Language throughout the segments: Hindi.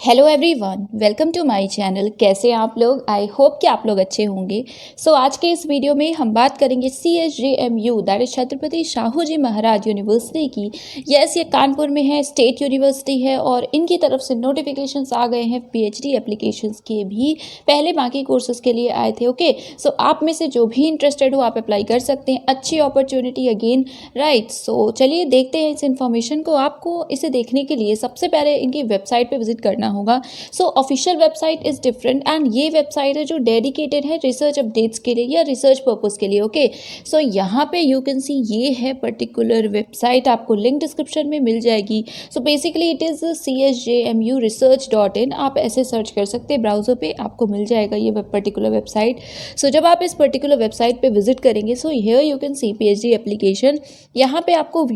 Hello everyone, welcome to my channel. कैसे हैं आप लोग? आई होप कि आप लोग अच्छे होंगे। आज के इस वीडियो में हम बात करेंगे CSJMU that is Chhatrapati Shahu ji Maharaj university की। यस, ये कानपुर में है, स्टेट यूनिवर्सिटी है और इनकी तरफ से नोटिफिकेशंस आ गए हैं PhD एप्लीकेशंस के भी। पहले बाकी कोर्सेज के लिए आए थे। ओके, आप में से जो भी इंटरेस्टेड हो आप अप्लाई कर सकते हैं। अच्छी अपॉर्चुनिटी अगेन, राइट। चलिए देखते हैं इस इन्फॉर्मेशन को। आपको इसे देखने के लिए सबसे पहले इनकी वेबसाइट पर विजिट करना होगा। Official website is different and ये वेबसाइट है जो डेडिकेटेड है रिसर्च अपडेट्स के लिए या रिसर्च पर्पस के लिए। ओके, यहाँ पे यू कैन सी ये है पर्टिकुलर वेबसाइट, आपको लिंक डिस्क्रिप्शन में मिल जाएगी। Basically it is CSJMUresearch.in। आप ऐसे सर्च कर सकते हैं ब्राउजर पे, आपको मिल जाएगा ये पर्टिकुलर वेबसाइट। जब आप इस पर्टिकुलर वेबसाइट पे विजिट करेंगे here you can C PhD application. यहाँ पे आपको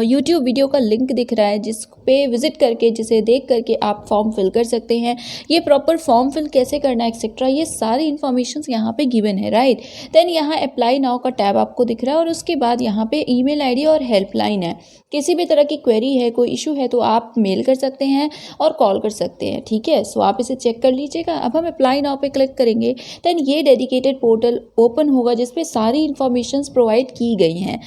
यूट्यूब वीडियो का लिंक दिख रहा है जिस पे विजिट करके, जिसे देख करके आप फॉर्म फिल कर सकते हैं। ये प्रॉपर फॉर्म फिल कैसे करना है एक्सेट्रा, ये सारी इन्फॉर्मेशन यहाँ पे गिवन है, राइट। देन यहाँ अप्लाई नाउ का टैब आपको दिख रहा है और उसके बाद यहाँ पे ईमेल आईडी और हेल्पलाइन है। किसी भी तरह की क्वेरी है, कोई इशू है तो आप मेल कर सकते हैं और कॉल कर सकते हैं, ठीक है। आप इसे चेक कर लीजिएगा। अब हम अप्लाई नाउ पे क्लिक करेंगे, देन ये डेडिकेटेड पोर्टल ओपन होगा जिसपे सारी इन्फॉर्मेशन प्रोवाइड की गई हैं।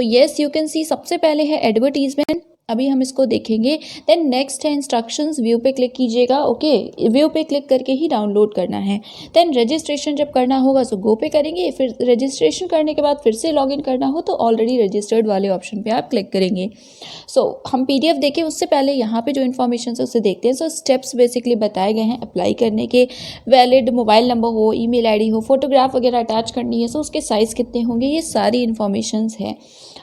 येस, यू कैन सी सबसे पहले है एडवर्टीजमेंट, अभी हम इसको देखेंगे। देन नेक्स्ट है इंस्ट्रक्शंस, व्यू पे क्लिक कीजिएगा। ओके, व्यू पे क्लिक करके ही डाउनलोड करना है। देन रजिस्ट्रेशन जब करना होगा गो पे करेंगे। फिर रजिस्ट्रेशन करने के बाद फिर से लॉगिन करना हो तो ऑलरेडी रजिस्टर्ड वाले ऑप्शन पे आप क्लिक करेंगे। हम PDF देखें उससे पहले यहाँ पे जो इन्फॉर्मेशन है उसे देखते हैं। स्टेप्स बेसिकली बताए गए हैं अप्लाई करने के। वैलिड मोबाइल नंबर हो, ईमेल आईडी हो, फोटोग्राफ वगैरह अटैच करनी है, उसके साइज़ कितने होंगे, ये सारी इन्फॉर्मेशन है।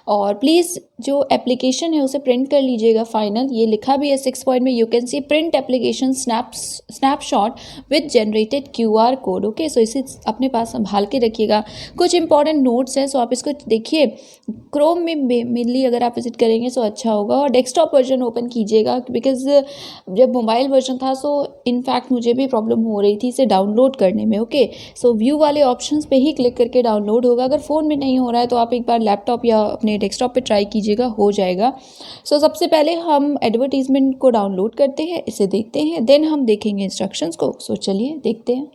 और प्लीज़ जो एप्लीकेशन है उसे प्रिंट कर लीजिएगा फाइनल। ये लिखा भी है 6 पॉइंट में, you can C print application snapshot with generated QR code. Okay, इसे अपने पास संभाल के रखिएगा। कुछ इंपॉर्टेंट नोट्स हैं, आप इसको देखिए। क्रोम में मेनली अगर आप विजिट करेंगे अच्छा होगा और डेस्कटॉप वर्जन ओपन कीजिएगा, बिकॉज जब मोबाइल वर्जन था इनफैक्ट मुझे भी प्रॉब्लम हो रही थी इसे डाउनलोड करने में। ओके, व्यू वाले ऑप्शंस पे ही क्लिक करके डाउनलोड होगा। अगर फ़ोन में नहीं हो रहा है तो आप एक बार लैपटॉप या अपने डेस्कटॉप पे ट्राई कीजिएगा, हो जाएगा। सबसे पहले हम एडवर्टीजमेंट को डाउनलोड करते हैं, इसे देखते हैं, देन हम देखेंगे इंस्ट्रक्शंस को। चलिए देखते हैं।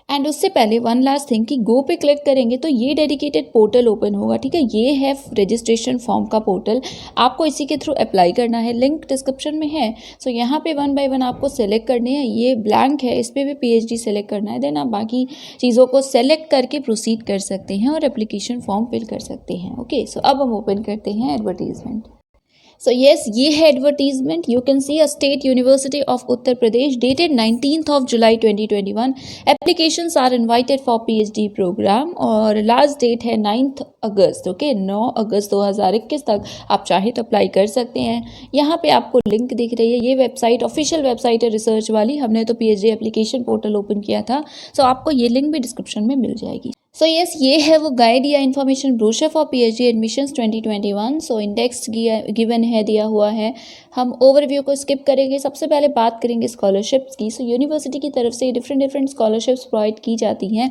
एंड उससे पहले वन लास्ट थिंग कि गो पे क्लिक करेंगे तो ये डेडिकेटेड पोर्टल ओपन होगा, ठीक है। ये है रजिस्ट्रेशन फॉर्म का पोर्टल, आपको इसी के थ्रू अप्लाई करना है, लिंक डिस्क्रिप्शन में है। यहाँ पे 1 बाय 1 आपको सेलेक्ट करने हैं। ये ब्लैंक है, इस पर भी PhD सेलेक्ट करना है। देन आप बाकी चीज़ों को सेलेक्ट करके प्रोसीड कर सकते हैं और एप्लीकेशन फॉर्म फिल कर सकते हैं। ओके, अब हम ओपन करते हैं एडवर्टीजमेंट। येस, ये है advertisement. You can see state university of Uttar Pradesh dated 19th of July 2021। Applications are invited for PhD program और लास्ट डेट है 9th अगस्त। ओके, 9 अगस्त 2021 तक आप चाहे तो अप्लाई कर सकते हैं। यहाँ पे आपको लिंक दिख रही है, ये वेबसाइट ऑफिशियल वेबसाइट है रिसर्च वाली। हमने तो PhD एप्लीकेशन पोर्टल ओपन किया था, आपको ये लिंक भी डिस्क्रिप्शन में मिल जाएगी। येस, ये है वो गाइड या information brochure for PhD admissions 2021। Index given है, दिया हुआ है। हम ओवरव्यू को स्किप करेंगे। सबसे पहले बात करेंगे स्कॉलरशिप्स की। यूनिवर्सिटी की तरफ से डिफरेंट स्कॉलरशिप्स प्रोवाइड की जाती हैं।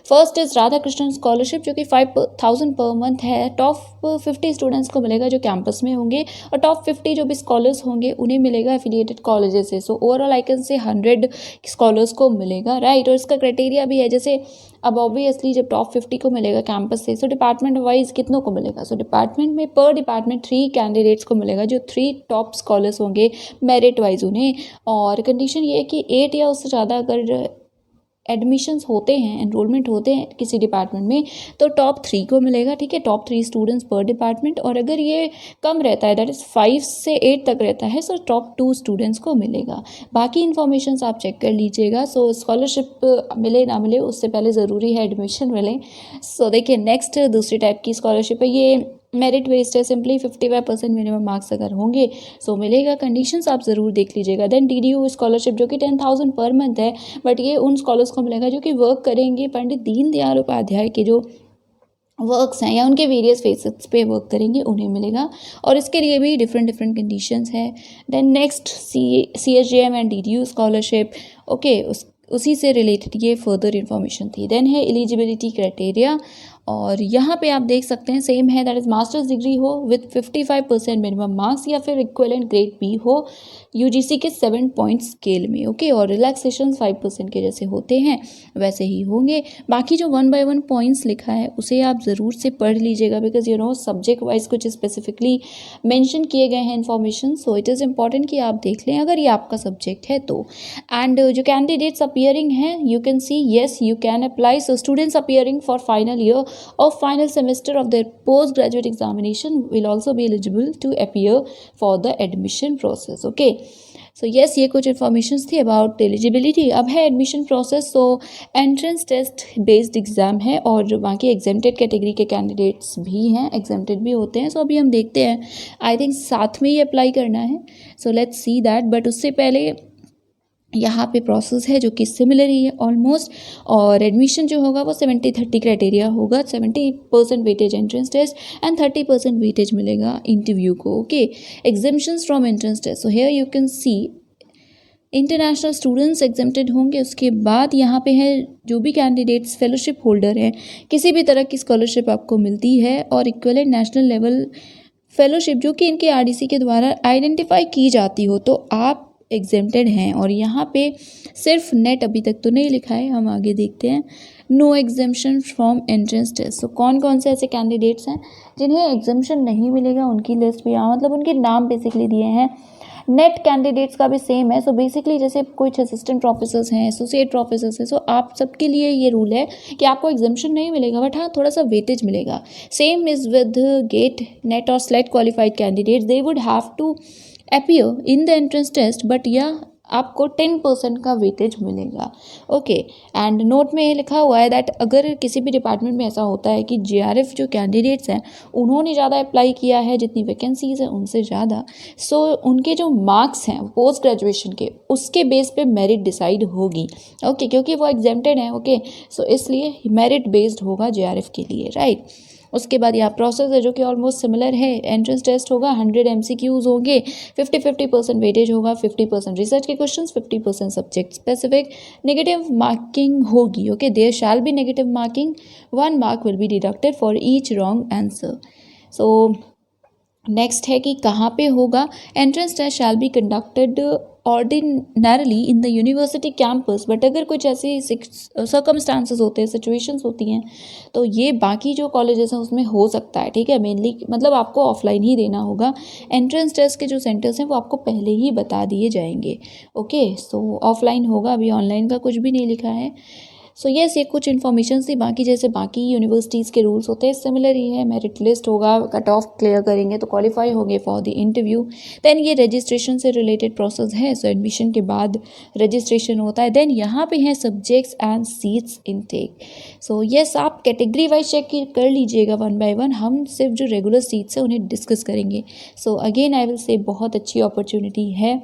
First is Radha Krishnan scholarship जो कि 5,000 पर मंथ है। टॉप 50 स्टूडेंट्स को मिलेगा जो कैंपस में होंगे और टॉप 50 जो भी स्कॉलर्स होंगे उन्हें मिलेगा एफिलिएटेड कॉलेजेस से। Overall I can say 100 scholars को मिलेगा, राइट। और इसका क्राइटेरिया भी है, जैसे अब ऑब्वियसली जब टॉप 50 को मिलेगा कैंपस से डिपार्टमेंट वाइज कितनों को मिलेगा। डिपार्टमेंट में पर डिपार्टमेंट 3 कैंडिडेट्स को मिलेगा जो 3 टॉप स्कॉलर्स होंगे मेरिट वाइज उन्हें। और कंडीशन ये है कि 8 या उससे ज़्यादा अगर एडमिशन्स होते हैं, एनरोलमेंट होते हैं किसी डिपार्टमेंट में तो टॉप 3 को मिलेगा, ठीक है। टॉप 3 स्टूडेंट्स पर डिपार्टमेंट। और अगर ये कम रहता है, दैट इज़ 5 से 8 तक रहता है, टॉप 2 स्टूडेंट्स को मिलेगा। बाकी इन्फॉर्मेशन आप चेक कर लीजिएगा। स्कॉलरशिप मिले ना मिले उससे पहले ज़रूरी है एडमिशन मिले। देखिए नेक्स्ट दूसरी टाइप की स्कॉलरशिप है, ये मेरिट बेस्ड है। सिंपली 55% मिनिमम मार्क्स अगर होंगे मिलेगा। कंडीशंस आप ज़रूर देख लीजिएगा। देन DDU स्कॉलरशिप जो कि 10,000 पर मंथ है, बट ये उन स्कॉलर्स को मिलेगा जो कि वर्क करेंगे पंडित दीनदयाल उपाध्याय के जो वर्क्स हैं या उनके वेरियस फेसेस पे वर्क करेंगे उन्हें मिलेगा। और इसके लिए भी डिफरेंट कंडीशंस है। Then next CSJM and DDU स्कॉलरशिप। ओके, उसी से रिलेटेड ये फर्दर इन्फॉर्मेशन थी। देन है एलिजिबिलिटी क्राइटेरिया और यहाँ पे आप देख सकते हैं सेम है, दैट इज़ मास्टर्स डिग्री हो विथ 55% मिनिमम मार्क्स या फिर इक्विवेलेंट ग्रेड बी हो यूजीसी के 7 पॉइंट स्केल में, ओके। और रिलैक्सेशन 5% के जैसे होते हैं वैसे ही होंगे। बाकी जो 1 by 1 पॉइंट्स लिखा है उसे आप ज़रूर से पढ़ लीजिएगा, बिकॉज सब्जेक्ट वाइज कुछ स्पेसिफिकली मेंशन किए गए हैं information, so it is important कि आप देख लें अगर ये आपका सब्जेक्ट है तो। एंड जो कैंडिडेट्स अपीयरिंग हैं, you can C yes you can apply. So students appearing for final year of final semester of their postgraduate examination will also be eligible to appear for the admission process, okay। So yes ये कुछ इन्फॉर्मेशन थी अबाउट एलिजिबिलिटी। अब है एडमिशन प्रोसेस। सो एंट्रेंस टेस्ट बेस्ड एग्ज़ाम है और बाकी एग्जेम्प्टेड कैटेगरी के कैंडिडेट्स भी हैं, एग्जेम्प्टेड भी होते हैं। सो अभी हम देखते हैं, आई थिंक साथ में ही अप्लाई करना है। So let's see that, but उससे पहले यहाँ पे प्रोसेस है जो कि सिमिलर ही है ऑलमोस्ट। और एडमिशन जो होगा वो 70-30 क्राइटेरिया होगा, 70% weightage entrance test and 30% weightage मिलेगा इंटरव्यू को, okay. Exemptions from entrance test, so here you can see international students exempted होंगे। उसके बाद यहाँ पे है जो भी कैंडिडेट्स फेलोशिप होल्डर हैं, किसी भी तरह की स्कॉलरशिप आपको मिलती है और इक्विवेलेंट नेशनल लेवल फेलोशिप जो कि इनके आरडीसी के द्वारा आइडेंटिफाई की जाती हो तो आप एग्जेम्प्टेड हैं। और यहाँ पे सिर्फ नेट अभी तक तो नहीं लिखा है, हम आगे देखते हैं। No exemption from entrance test, so कौन कौन से ऐसे कैंडिडेट्स हैं जिन्हें एग्जेम्पशन नहीं मिलेगा उनकी लिस्ट भी यहाँ मतलब उनके नाम बेसिकली दिए हैं। नेट कैंडिडेट्स का भी सेम है। सो बेसिकली जैसे कुछ असिस्टेंट प्रोफेसर्स हैं, एसोसिएट प्रोफेसर्स हैं, सो आप सबके लिए ये रूल है कि आपको एग्जाम्शन नहीं मिलेगा, बट हाँ थोड़ा सा वेटेज मिलेगा। Same is with GATE NET और SLET qualified candidates, they would have to appear in the entrance test, but यह आपको 10% का वेटेज मिलेगा, ओके। एंड नोट में ये लिखा हुआ है दैट अगर किसी भी डिपार्टमेंट में ऐसा होता है कि जेआरएफ जो कैंडिडेट्स हैं उन्होंने ज़्यादा अप्लाई किया है, जितनी वैकेंसीज़ हैं उनसे ज़्यादा, सो उनके जो मार्क्स हैं पोस्ट ग्रेजुएशन के उसके बेस पे मेरिट डिसाइड होगी, ओके, क्योंकि वो एग्जेम्प्टेड हैं, ओके। सो इसलिए मेरिट बेस्ड होगा जेआरएफ के लिए, राइट। उसके बाद यहाँ प्रोसेस है जो कि ऑलमोस्ट सिमिलर है। एंट्रेंस टेस्ट होगा, 100 MCQs होंगे, 50-50% वेटेज होगा, 50% रिसर्च के questions, 50% subject specific. Negative marking होगी, okay, there shall be negative marking, 1 mark will be deducted for each wrong answer. So next है कि कहाँ पे होगा। Entrance test shall be conducted ordinarily in the university campus, but अगर कुछ ऐसी सर्कमस्टांसेस होते हैं, सिचुएशंस होती हैं, तो ये बाकी जो कॉलेजेस हैं उसमें हो सकता है, ठीक है। मेनली मतलब आपको ऑफलाइन ही देना होगा। एंट्रेंस टेस्ट के जो सेंटर्स हैं वो आपको पहले ही बता दिए जाएंगे, ओके। सो ऑफलाइन होगा, अभी ऑनलाइन का कुछ भी नहीं लिखा है। सो येस ये कुछ इन्फॉर्मेशन थी। बाकी जैसे बाकी यूनिवर्सिटीज़ के रूल्स होते हैं सिमिलर ही है। मेरिट लिस्ट होगा, कट ऑफ क्लियर करेंगे तो क्वालिफाई होंगे फॉर द इंटरव्यू। देन ये रजिस्ट्रेशन से रिलेटेड प्रोसेस है। सो एडमिशन के बाद रजिस्ट्रेशन होता है। देन यहाँ पे है subjects and seats intake. So yes आप कैटेगरी वाइज चेक कर लीजिएगा 1 by 1। हम सिर्फ जो रेगुलर सीट्स हैं उन्हें डिस्कस करेंगे। So again I will say बहुत अच्छी अपॉर्चुनिटी है।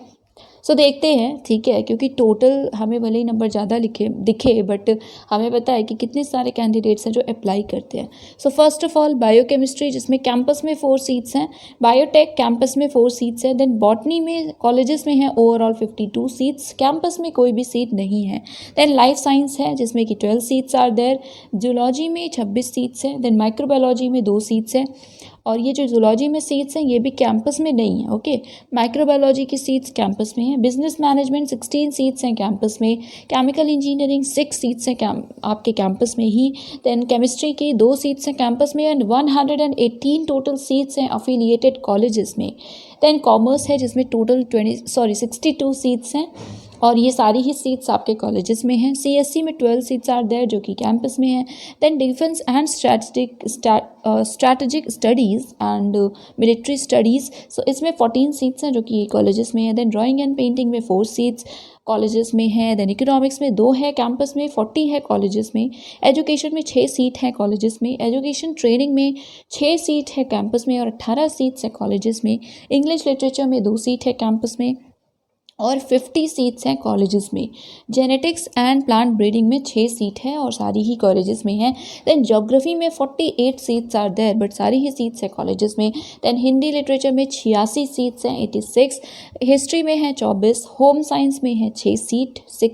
सो देखते हैं, ठीक है, क्योंकि टोटल हमें भले ही नंबर ज़्यादा दिखे बट हमें पता है कि कितने सारे कैंडिडेट्स हैं जो अप्लाई करते हैं। So first of all biochemistry जिसमें कैंपस में 4 सीट्स हैं, बायोटेक कैंपस में 4 सीट्स हैं। देन बॉटनी में कॉलेजेस में है ओवरऑल 52 सीट्स, कैंपस में कोई भी सीट नहीं है। देन लाइफ साइंस है जिसमें कि 12 सीट्स आर देयर, जूलॉजी में 26 सीट्स हैं। देन माइक्रोबायोलॉजी में 2 सीट्स हैं। और ये जो जूलॉजी में सीट्स हैं ये भी कैंपस में नहीं है, ओके। माइक्रोबायोलॉजी की सीट्स कैंपस में हैं। बिजनेस मैनेजमेंट 16 सीट्स हैं कैंपस में। केमिकल इंजीनियरिंग 6 सीट्स हैं आपके कैंपस में ही। देन केमिस्ट्री की 2 सीट्स हैं कैंपस में एंड 118 टोटल सीट्स हैं अफिलिएटेड कॉलेजेस में। देन कॉमर्स है जिसमें टोटल 62 सीट्स हैं और ये सारी ही सीट्स आपके कॉलेजेस में हैं। सीएससी में 12 सीट्स आर देयर जो कि कैंपस में हैं। Then defence and strategic studies and military studies, so इसमें 14 सीट्स हैं जो कि कॉलेजेस में हैं। देन ड्राइंग एंड पेंटिंग में 4 सीट्स कॉलेजेस में है। देन इकोनॉमिक्स में 2 है कैंपस में, 40 है कॉलेजेस में। एजुकेशन में 6 सीट है कॉलेजेस में। एजुकेशन ट्रेनिंग में 6 सीट है कैंपस में और 18 सीट्स है कॉलेजेस में। इंग्लिश लिटरेचर में 2 सीट है कैंपस में और 50 सीट्स हैं कॉलेजेस में। जेनेटिक्स एंड प्लांट ब्रीडिंग में 6 सीट है और सारी ही कॉलेजेस में हैं। देन ज्योग्राफी में 48 सीट्स आर देयर, बट सारी ही सीट्स है कॉलेजेस में। देन हिंदी लिटरेचर में 86 सीट्स हैं, 86। हिस्ट्री में है 24। होम साइंस में है 6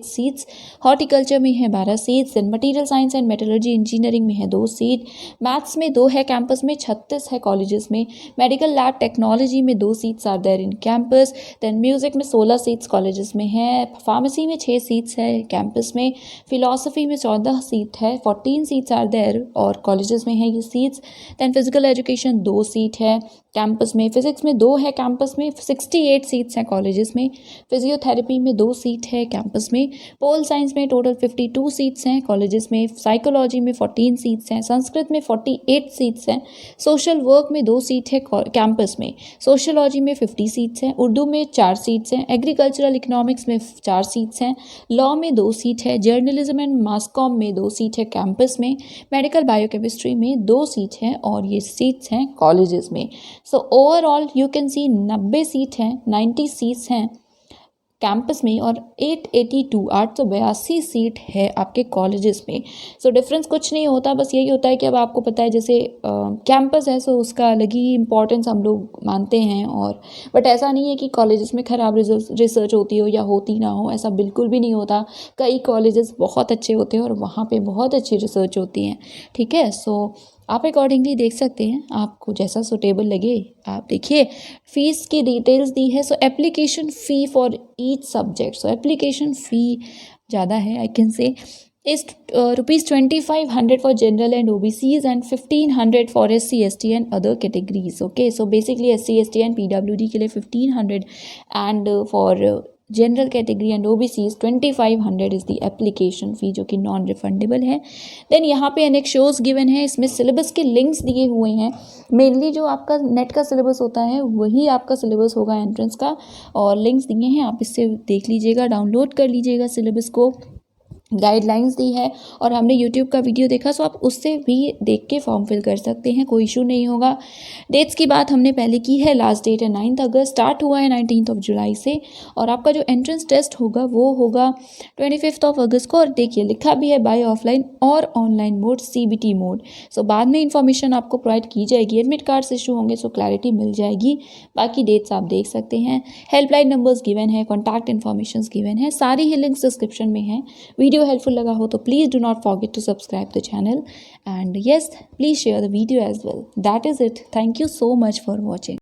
सीट्स। हॉर्टिकल्चर में है 12 seats. Then material science and metallurgy engineering में है 2 सीट। मैथ्स में 2 है कैंपस में, 36 है कॉलेजेस में। मेडिकल लैब टेक्नोलॉजी में 2 seats are there in campus. Then music में 16 सीट्स कॉलेजेस में है। फार्मेसी में 6 सीट्स है कैंपस में। फिलॉसफी में 14 सीट है, 14 सीट्स आर देयर और कॉलेजेस में है ये seats. Then physical education 2 seat है कैंपस में। फिजिक्स में 2 है कैंपस में, 68 सीट्स हैं कॉलेजेस में। फिजियोथेरेपी में 2 सीट है कैंपस में। पोल साइंस में टोटल 52 सीट्स हैं कॉलेजेस में। साइकोलॉजी में 14 सीट्स हैं। संस्कृत में 48 सीट्स हैं। सोशल वर्क में 2 सीट है कैंपस में। सोशियोलॉजी में 50 सीट्स हैं। उर्दू में 4 सीट्स हैं। एग्रीकल्चरल इकोनॉमिक्स में 4 सीट्स हैं। लॉ में 2 सीट है। जर्नलिज्म एंड मास कॉम में 2 सीट है कैंपस में। मेडिकल बायोकेमिस्ट्री में 2 सीट हैं और ये सीट्स हैं कॉलेजेस में। So overall you can C 90 seat हैं, 90 सीट्स हैं कैंपस में और 882 सीट है आपके कॉलेजेस में। सो डिफरेंस कुछ नहीं होता, बस यही होता है कि अब आपको पता है जैसे कैंपस है सो उसका अलग ही इम्पोर्टेंस हम लोग मानते हैं। और बट ऐसा नहीं है कि कॉलेजेस में ख़राब रिसर्च होती हो या होती ना हो, ऐसा बिल्कुल भी नहीं होता। कई कॉलेजेस बहुत अच्छे होते हैं और वहाँ पे बहुत अच्छी रिसर्च होती हैं। ठीक है, सो आप अकॉर्डिंगली देख सकते हैं, आपको जैसा सूटेबल लगे आप देखिए। फ़ीस की डिटेल्स दी है। सो application fee for each subject, so application fee ज़्यादा है I can say is ₹2500 for general and OBCs and 1500 for SC, ST and other categories. Okay, so basically SC, ST and PWD के लिए 1500 and for general category and OBCs 2500 is the application fee, जो कि नॉन रिफंडेबल है। देन यहाँ पे एनेक्शोज गिवन है, इसमें सिलेबस के लिंक्स दिए हुए हैं। मेनली जो आपका नेट का सिलेबस होता है वही आपका सिलेबस होगा एंट्रेंस का, और लिंक्स दिए हैं, आप इससे देख लीजिएगा, डाउनलोड कर लीजिएगा सिलेबस को। गाइडलाइंस दी है और हमने यूट्यूब का वीडियो देखा, सो आप उससे भी देख के फॉर्म फिल कर सकते हैं, कोई इशू नहीं होगा। डेट्स की बात हमने पहले की है, लास्ट डेट है 9 अगस्त, स्टार्ट हुआ है 19 जुलाई से, और आपका जो एंट्रेंस टेस्ट होगा वो होगा 25 अगस्त को। और देखिए लिखा भी है बाय ऑफलाइन और ऑनलाइन मोड, CBT मोड। सो बाद में इंफॉर्मेशन आपको प्रोवाइड की जाएगी, एडमिट कार्ड्स इशू होंगे सो क्लैरिटी मिल जाएगी। बाकी डेट्स आप देख सकते हैं, हेल्पलाइन नंबर्स गिवन है, कॉन्टैक्ट इन्फॉर्मेशन गिवन है, सारी ही लिंक्स डिस्क्रिप्शन में है। वीडियो helpful लगा हो तो please do not forget to subscribe the channel, and yes, please share the video as well. That is it. Thank you so much for watching.